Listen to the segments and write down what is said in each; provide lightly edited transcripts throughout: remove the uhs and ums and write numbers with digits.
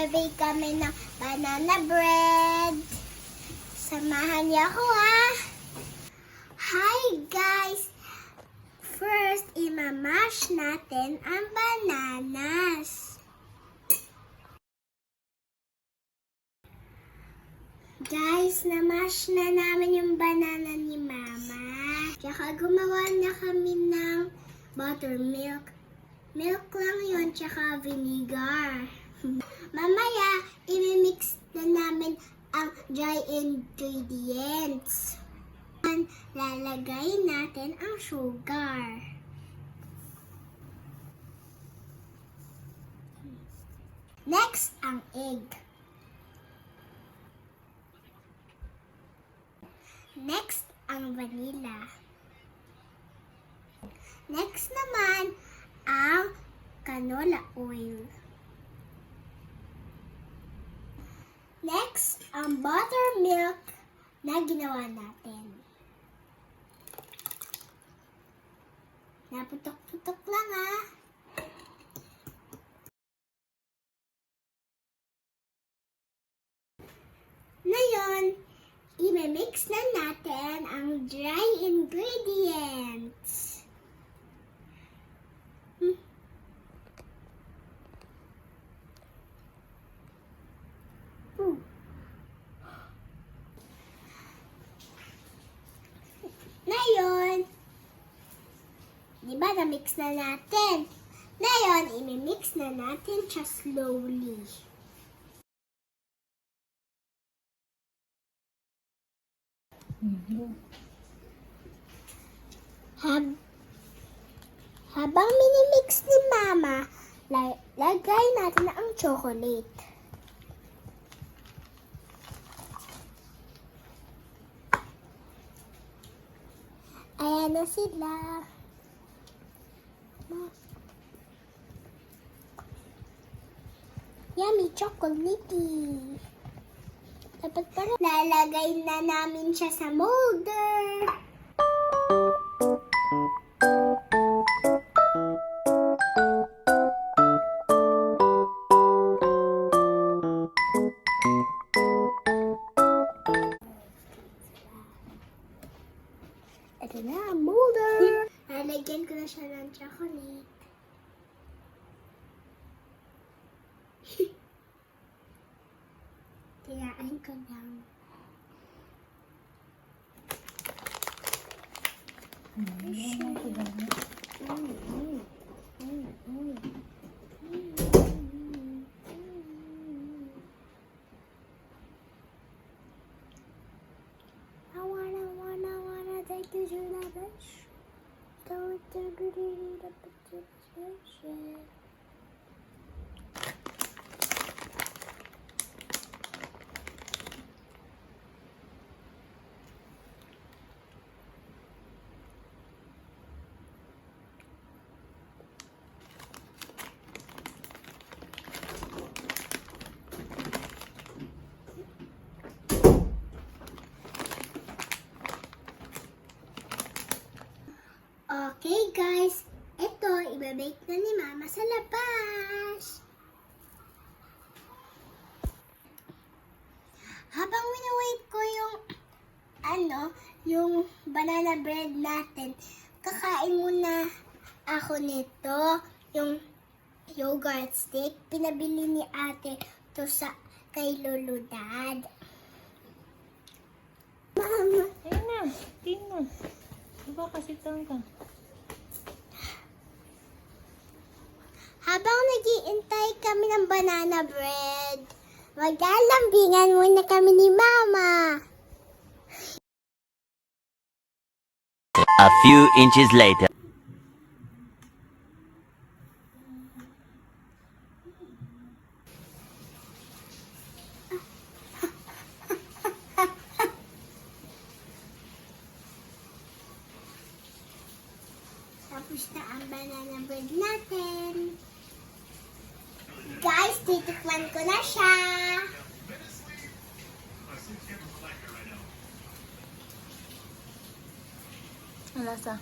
Magbabake kami ng banana bread. Samahan niyo ako ah. Hi guys! First, imamash natin ang bananas. Guys, namash na namin yung banana ni Mama. Tsaka gumawa na kami ng buttermilk. Milk lang yun, tsaka vinegar. Mamaya, imimix na namin ang dry ingredients. Lalagay natin ang sugar. Next, ang egg. Next, ang vanilla. Next naman, ang canola oil. Next, ang buttermilk na ginawa natin. Naputok-putok lang ah. Ngayon, i-mix na natin ang dry ingredients. Ngayon, di ba na-mix na natin? Ngayon, i-mix na natin siya slowly. Habang minimix ni Mama, lagay natin ang chocolate. Ayan na sila. Yummy chocolatey. Dapat pala lalagay na namin siya sa molder. Ito na ang molder. Lalagyan ko na siya ng chocolate. Tiyaan ko lang. I wanna take you to the beach. Don't take you to the beach. Okay guys, ito ibabake na ni Mama sa labas. Habang wini-wait ko yung banana bread natin, kakain muna ako nito, yung yogurt stick. Pinabili ni ate to kay Lolo Dad. Mama. Ayun na, tingnan. Diba kasi ka? Habang nag-iintay kami ng banana bread, maglalambingan muna kami ni Mama. A few inches later. Tapos na ang banana bread natin. Guys, titikman ko na siya. Ang lasa.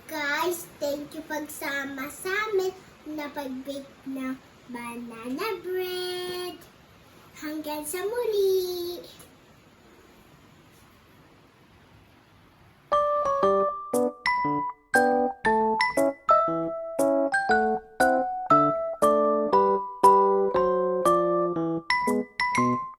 Guys, Thank you pagsama sa amin na pag-bake ng banana bread. Hanggang sa muli!